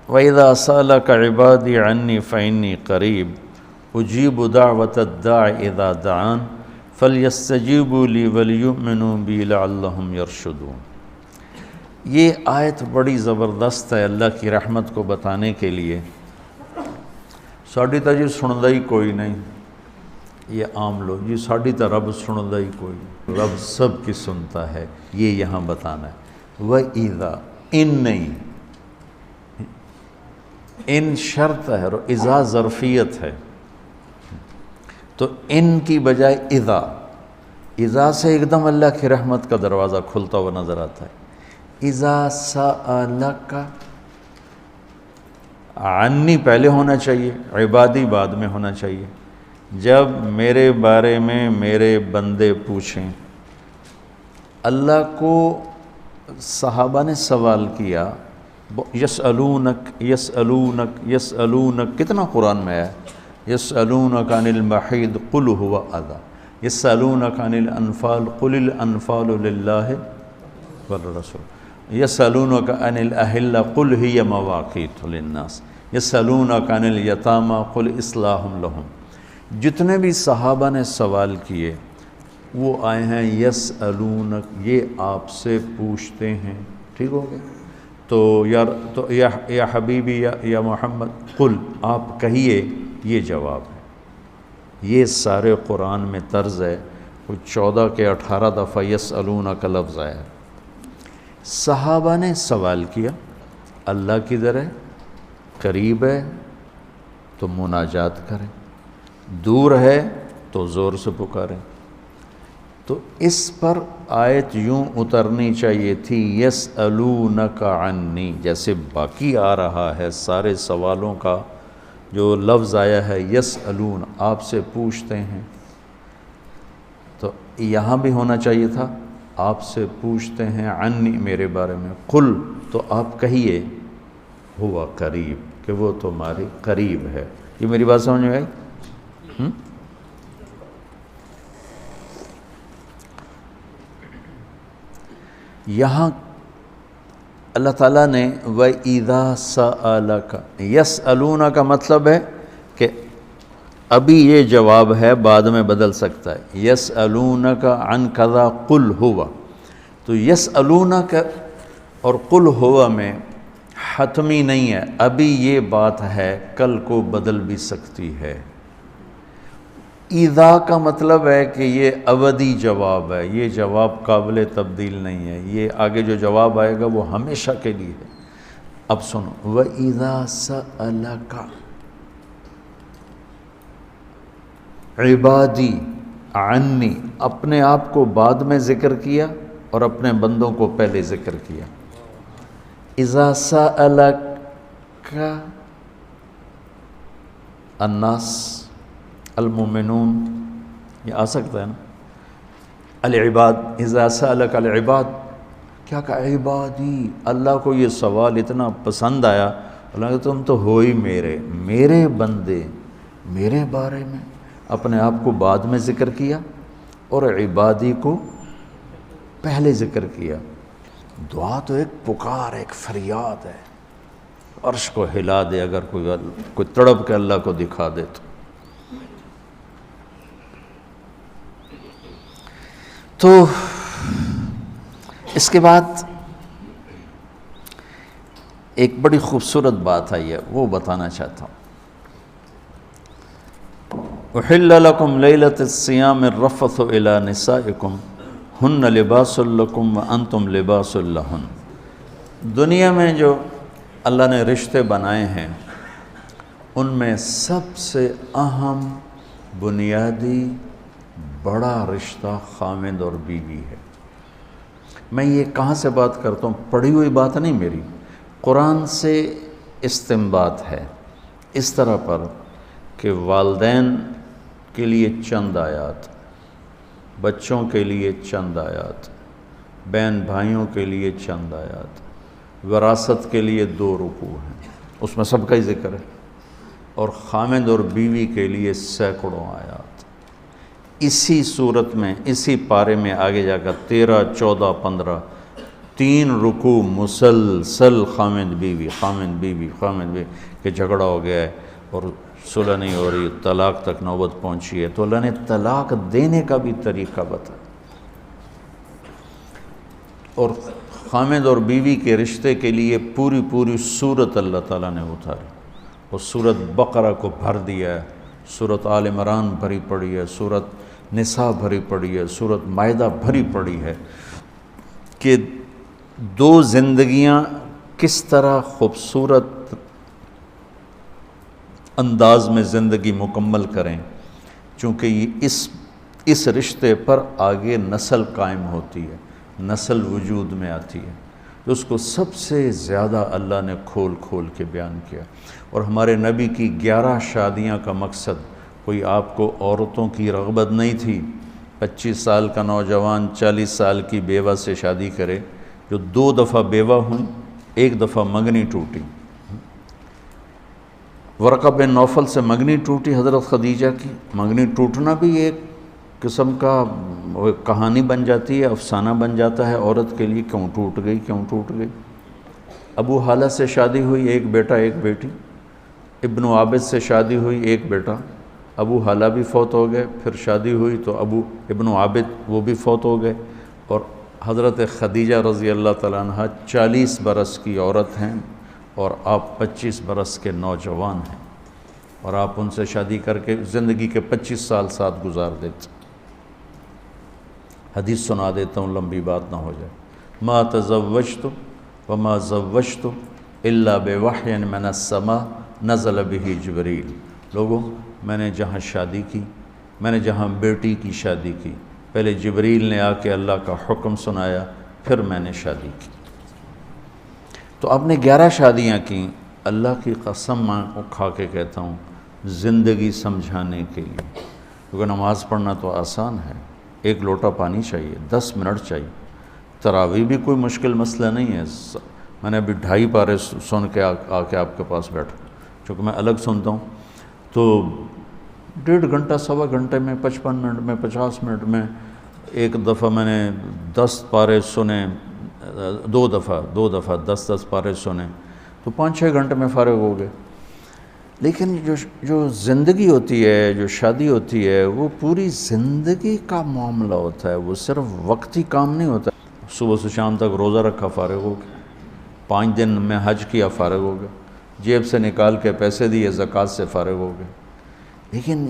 وَإِذَا سَأَلَكَ عِبَادِي عَنِّي فَإِنِّي قَرِيبٌ أُجِيبُ دَعْوَةَ الدَّاعِ إِذَا دَعَانِ فَلْيَسْتَجِيبُوا لِي وَلْيُؤْمِنُوا بِي لَعَلَّهُمْ يَرْشُدُونَ۔ یہ آیت بڑی زبردست ہے اللہ کی رحمت کو بتانے کے لیے۔ ساڑی تا جی سندا ہی کوئی نہیں، یہ عام لوگ جی ساڑی تا رب سندا ہی کوئی نہیں، رب سب کی سنتا ہے، یہ یہاں بتانا ہے۔ وَإِذَا ان نہیں، ان شرط ہے اور اذا ظرفیت ہے، تو ان کی بجائے اذا سے ایک دم اللہ کی رحمت کا دروازہ کھلتا ہوا نظر آتا ہے۔ اذا سألک عنی پہلے ہونا چاہیے، عبادی بعد میں ہونا چاہیے۔ جب میرے بارے میں میرے بندے پوچھیں، اللہ کو صحابہ نے سوال کیا، یسألونک یسألونک یسألونک، کتنا قرآن میں ہے، یسألونک عن المحیض قل هو اذی، یسألونک عن الانفال قل الانفال للہ والرسول، یسألونک عن الاہلہ قل ہی مواقیت للناس، یسألونک عن الیتامى قل اصلاح لہم۔ جتنے بھی صحابہ نے سوال کیے وہ آئے ہیں یسألونک، یہ آپ سے پوچھتے ہیں، ٹھیک ہو گیا؟ تو یا حبیبی یا محمد قل، آپ کہیے، یہ جواب ہے۔ یہ سارے قرآن میں طرز ہے، کوئی 14 کے 18 دفعہ یسألونک کا لفظ آیا ہے۔ صحابہ نے سوال کیا، اللہ کدھر ہے، قریب ہے تو مناجات کریں، دور ہے تو زور سے پکاریں۔ تو اس پر آیت یوں اترنی چاہیے تھی، یسألونک عنی، جیسے باقی آ رہا ہے سارے سوالوں کا جو لفظ آیا ہے یسألون، آپ سے پوچھتے ہیں، تو یہاں بھی ہونا چاہیے تھا آپ سے پوچھتے ہیں، عنی میرے بارے میں، قل تو آپ کہیے، ہوا قریب کہ وہ تمہاری قریب ہے۔ یہ میری بات سمجھ میں آئی؟ یہاں اللہ تعالیٰ نے وَإِذَا سَأَلَكَ، یسألون کا مطلب ہے کہ ابھی یہ جواب ہے، بعد میں بدل سکتا ہے۔ یسألونک عن کذا قل ہوا، تو یسألونک اور قل ہوا میں حتمی نہیں ہے، ابھی یہ بات ہے، کل کو بدل بھی سکتی ہے۔ اذا کا مطلب ہے کہ یہ ابدی جواب ہے، یہ جواب قابل تبدیل نہیں ہے، یہ آگے جو جواب آئے گا وہ ہمیشہ کے لیے ہے۔ اب سنو، وَإِذَا سَأَلَكَ عبادی عنی، اپنے آپ کو بعد میں ذکر کیا اور اپنے بندوں کو پہلے ذکر کیا۔ اذا سألک الناس المؤمنون، یہ آ سکتا ہے نا، العباد، اذا سألک العباد، کیا کہا، عبادی، اللہ کو یہ سوال اتنا پسند آیا، اللہ کہ تم تو ہو ہی میرے بندے، میرے بارے میں اپنے آپ کو بعد میں ذکر کیا اور عبادی کو پہلے ذکر کیا۔ دعا تو ایک پکار، ایک فریاد ہے، عرش کو ہلا دے، اگر کوئی تڑپ کے اللہ کو دکھا دے تو اس کے بعد ایک بڑی خوبصورت بات آئی ہے، وہ بتانا چاہتا ہوں۔ احل لکم لیلۃ الصیام الرفث الی نسائکم ہن لباس لکم وانتم لباس لہن۔ دنیا میں جو اللہ نے رشتے بنائے ہیں ان میں سب سے اہم، بنیادی، بڑا رشتہ خامند اور بیوی ہے۔ میں یہ کہاں سے بات کرتا ہوں، پڑھی ہوئی بات نہیں میری، قرآن سے استنباط ہے، اس طرح پر کہ والدین کے لیے چند آیات، بچوں کے لیے چند آیات، بہن بھائیوں کے لیے چند آیات، وراثت کے لیے 2 رکوع ہیں، اس میں سب کا ہی ذکر ہے، اور خامند اور بیوی کے لیے سینکڑوں آیات۔ اسی صورت میں، اسی پارے میں آگے جا کر 13، 14، 15 3 رکوع مسلسل خامد بیوی کہ جھگڑا ہو گیا ہے اور صلح نہیں ہو رہی، طلاق تک نوبت پہنچی ہے، تو اللہ نے طلاق دینے کا بھی طریقہ بتایا، اور خامد اور بیوی کے رشتے کے لیے پوری سورت اللہ تعالیٰ نے اتاری، اور سورت بقرہ کو بھر دیا ہے، سورت آل عمران بھری پڑی ہے، سورت نساء بھری پڑی ہے، سورت مائدہ بھری پڑی ہے، کہ 2 زندگیاں کس طرح خوبصورت انداز میں زندگی مکمل کریں، چونکہ یہ اس رشتے پر آگے نسل قائم ہوتی ہے، نسل وجود میں آتی ہے، تو اس کو سب سے زیادہ اللہ نے کھول کے بیان کیا۔ اور ہمارے نبی کی 11 شادیاں کا مقصد کوئی آپ کو عورتوں کی رغبت نہیں تھی 25 سال کا نوجوان 40 سال کی بیوہ سے شادی کرے، جو 2 دفعہ بیوہ ہوئیں، 1 دفعہ منگنی ٹوٹی، ورقہ بن نوفل سے منگنی ٹوٹی حضرت خدیجہ کی۔ منگنی ٹوٹنا بھی ایک قسم کا کہانی بن جاتی ہے، افسانہ بن جاتا ہے عورت کے لیے، کیوں ٹوٹ گئی۔ ابو حالہ سے شادی ہوئی، 1 بیٹا 1 بیٹی۔ ابن عابد سے شادی ہوئی، 1 بیٹا، ابو حالہ بھی فوت ہو گئے، پھر شادی ہوئی تو ابن عابد وہ بھی فوت ہو گئے، اور حضرت خدیجہ رضی اللہ تعالیٰ عنہ 40 برس کی عورت ہیں اور آپ 25 برس کے نوجوان ہیں، اور آپ ان سے شادی کر کے زندگی کے 25 سال ساتھ گزار دیتے۔ حدیث سنا دیتا ہوں، لمبی بات نہ ہو جائے۔ ما تزوجت وما زوجت الا بوحی من السماء نزل به جبریل۔ لوگوں، میں نے جہاں شادی کی، میں نے جہاں بیٹی کی شادی کی، پہلے جبریل نے آ کے اللہ کا حکم سنایا، پھر میں نے شادی کی۔ تو آپ نے 11 شادیاں کی، اللہ کی قسم میں کھا کے کہتا ہوں، زندگی سمجھانے کے لیے، کیونکہ نماز پڑھنا تو آسان ہے، 1 لوٹا پانی چاہیے، 10 منٹ چاہیے، تراویح بھی کوئی مشکل مسئلہ نہیں ہے۔ میں نے ابھی 2.5 پارے سن کے آ کے آپ کے پاس بیٹھا، چونکہ میں الگ سنتا ہوں، تو 1.5 گھنٹہ 1.25 گھنٹے میں، 55 منٹ میں، 50 منٹ میں، 1 دفعہ میں نے 10 پارے سنے، 2 دفعہ 10 پارے سنے، تو 5-6 گھنٹے میں فارغ ہو گئے۔ لیکن جو زندگی ہوتی ہے، جو شادی ہوتی ہے، وہ پوری زندگی کا معاملہ ہوتا ہے، وہ صرف وقتی کام نہیں ہوتا۔ صبح سے شام تک روزہ رکھا، فارغ ہو گئے، 5 دن میں حج کیا، فارغ ہو گئے، جیب سے نکال کے پیسے دیے، زکوٰۃ سے فارغ ہو گئے۔ لیکن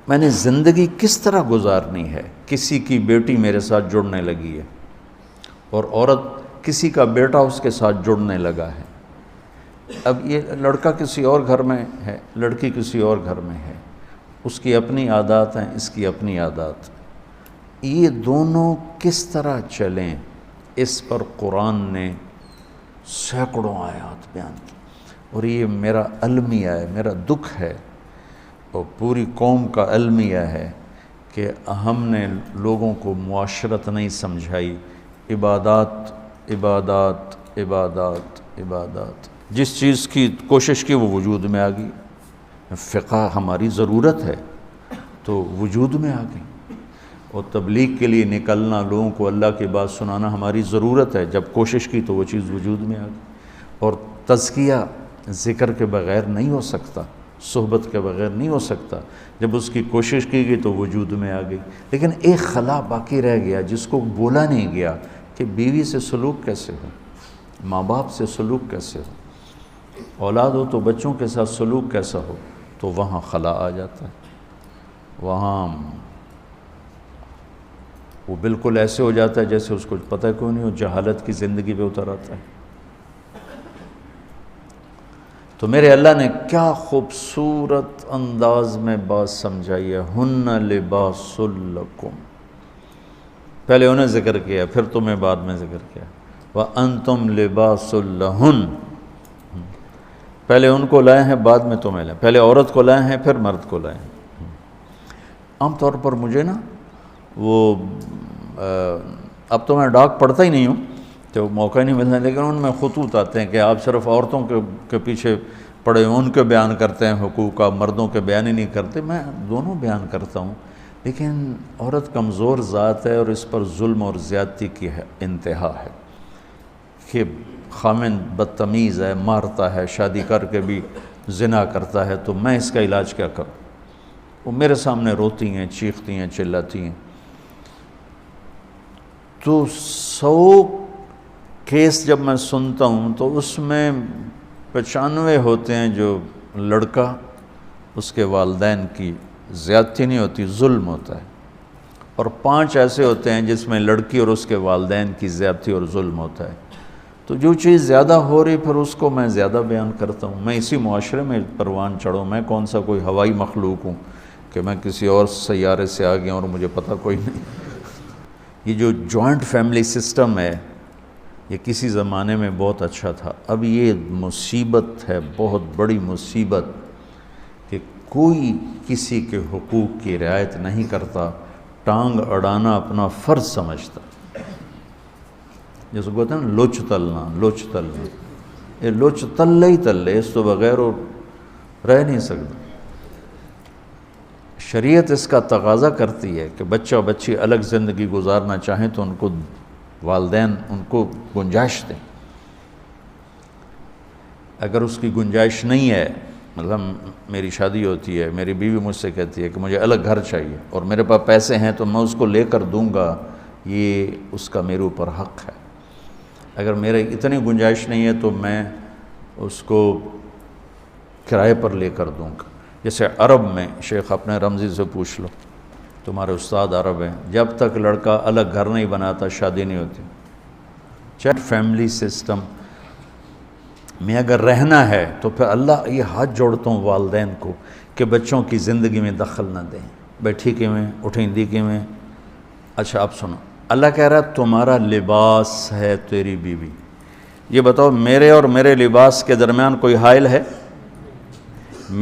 میں نے زندگی کس طرح گزارنی ہے؟ کسی کی بیٹی میرے ساتھ جڑنے لگی ہے، اور عورت کسی کا بیٹا اس کے ساتھ جڑنے لگا ہے۔ اب یہ لڑکا کسی اور گھر میں ہے، لڑکی کسی اور گھر میں ہے، اس کی اپنی عادات ہیں، اس کی اپنی عادات، یہ دونوں کس طرح چلیں، اس پر قرآن نے سینکڑوں آیات بیان کی، اور یہ میرا المیہ ہے، میرا دکھ ہے، اور پوری قوم کا المیہ ہے کہ ہم نے لوگوں کو معاشرت نہیں سمجھائی، عبادات عبادات عبادات عبادات، جس چیز کی کوشش کی وہ وجود میں آ گئی۔ فقہ ہماری ضرورت ہے تو وجود میں آ گئی، اور تبلیغ کے لیے نکلنا، لوگوں کو اللہ کی بات سنانا ہماری ضرورت ہے، جب کوشش کی تو وہ چیز وجود میں آ گئی۔ اور تزکیہ ذکر کے بغیر نہیں ہو سکتا، صحبت کے بغیر نہیں ہو سکتا، جب اس کی کوشش کی گئی تو وجود میں آ گئی۔ لیکن ایک خلا باقی رہ گیا جس کو بولا نہیں گیا، کہ بیوی سے سلوک کیسے ہو، ماں باپ سے سلوک کیسے ہو، اولاد ہو تو بچوں کے ساتھ سلوک کیسا ہو، تو وہاں خلا آ جاتا ہے، وہاں وہ بالکل ایسے ہو جاتا ہے جیسے اس کو پتہ کیوں نہیں ہو، جہالت کی زندگی پہ اتر آتا ہے۔ تو میرے اللہ نے کیا خوبصورت انداز میں بات سمجھائی ہے، ہن لباس لکم، پہلے انہیں ذکر کیا، پھر تمہیں بعد میں ذکر کیا، وَأَنْتُمْ لِبَاسٌ لَهُنْ، پہلے ان کو لائے ہیں، بعد میں تمہیں لائے، پہلے عورت کو لائے ہیں، پھر مرد کو لائے ہیں۔ عام طور پر مجھے نا وہ اب تو میں ڈاک پڑھتا ہی نہیں ہوں تو موقع نہیں ملتا، لیکن ان میں خطوط آتے ہیں کہ آپ صرف عورتوں کے پیچھے پڑے، ان کے بیان کرتے ہیں حقوق کا، مردوں کے بیان ہی نہیں کرتے۔ میں دونوں بیان کرتا ہوں، لیکن عورت کمزور ذات ہے اور اس پر ظلم اور زیادتی کی انتہا ہے کہ خامن بدتمیز ہے، مارتا ہے، شادی کر کے بھی زنا کرتا ہے، تو میں اس کا علاج کیا کروں؟ وہ میرے سامنے روتی ہیں، چیختی ہیں، چلاتی ہیں۔ تو 100 کیس جب میں سنتا ہوں تو اس میں 95 ہوتے ہیں جو لڑکا اس کے والدین کی زیادتی نہیں ہوتی، ظلم ہوتا ہے، اور 5 ایسے ہوتے ہیں جس میں لڑکی اور اس کے والدین کی زیادتی اور ظلم ہوتا ہے۔ تو جو چیز زیادہ ہو رہی پھر اس کو میں زیادہ بیان کرتا ہوں۔ میں اسی معاشرے میں پروان چڑھوں، میں کون سا کوئی ہوائی مخلوق ہوں کہ میں کسی اور سیارے سے آ گیا اور مجھے پتہ کوئی نہیں۔ یہ جو جوائنٹ فیملی سسٹم ہے یہ کسی زمانے میں بہت اچھا تھا، اب یہ مصیبت ہے، بہت بڑی مصیبت، کہ کوئی کسی کے حقوق کی رعایت نہیں کرتا، ٹانگ اڑانا اپنا فرض سمجھتا۔ جیسے کہتے ہیں نا لوچ تلنا، لوچ تلنا، یہ لوچ تلے ہی تلے، اس تو بغیر وہ رہ نہیں سکتا۔ شریعت اس کا تقاضا کرتی ہے کہ بچہ بچی الگ زندگی گزارنا چاہیں تو ان کو والدین ان کو گنجائش دیں۔ اگر اس کی گنجائش نہیں ہے، مطلب میری شادی ہوتی ہے، میری بیوی مجھ سے کہتی ہے کہ مجھے الگ گھر چاہیے اور میرے پاس پیسے ہیں تو میں اس کو لے کر دوں گا، یہ اس کا میرے اوپر حق ہے۔ اگر میرے اتنی گنجائش نہیں ہے تو میں اس کو کرائے پر لے کر دوں گا۔ جیسے عرب میں، شیخ اپنے رمزی سے پوچھ لو، تمہارے استاد عرب ہیں، جب تک لڑکا الگ گھر نہیں بناتا شادی نہیں ہوتی۔ جوائنٹ فیملی سسٹم میں اگر رہنا ہے تو پھر اللہ یہ ہاتھ جوڑتا ہوں والدین کو کہ بچوں کی زندگی میں دخل نہ دیں۔ بیٹھی کیویں، اٹھیں دی کیویں۔ اچھا اب سنو، اللہ کہہ رہا ہے تمہارا لباس ہے تیری بیوی۔ یہ بتاؤ میرے اور میرے لباس کے درمیان کوئی حائل ہے؟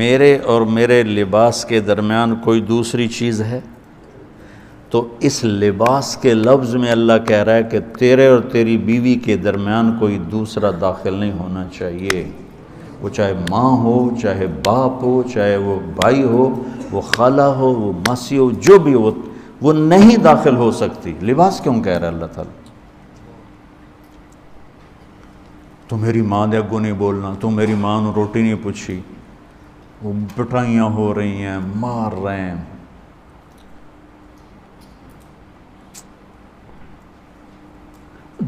میرے اور میرے لباس کے درمیان کوئی دوسری چیز ہے؟ تو اس لباس کے لفظ میں اللہ کہہ رہا ہے کہ تیرے اور تیری بیوی کے درمیان کوئی دوسرا داخل نہیں ہونا چاہیے، وہ چاہے ماں ہو، چاہے باپ ہو، چاہے وہ بھائی ہو، وہ خالہ ہو، وہ ماسی ہو، جو بھی ہو، وہ نہیں داخل ہو سکتی۔ لباس کیوں کہہ رہا ہے اللہ تعالیٰ؟ تو میری ماں دے اگوں نہیں بولنا، تو میری ماں نے روٹی نہیں پوچھی، وہ پٹائیاں ہو رہی ہیں، مار رہے ہیں۔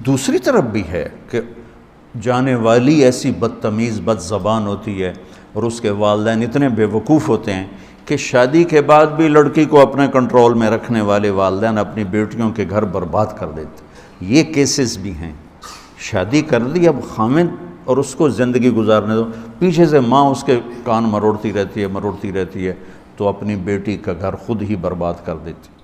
دوسری طرف بھی ہے کہ جانے والی ایسی بدتمیز بد زبان ہوتی ہے اور اس کے والدین اتنے بے وقوف ہوتے ہیں کہ شادی کے بعد بھی لڑکی کو اپنے کنٹرول میں رکھنے والے والدین اپنی بیٹیوں کے گھر برباد کر دیتے۔ یہ کیسز بھی ہیں۔ شادی کر دی، اب خامد اور اس کو زندگی گزارنے دو، پیچھے سے ماں اس کے کان مروڑتی رہتی ہے تو اپنی بیٹی کا گھر خود ہی برباد کر دیتی۔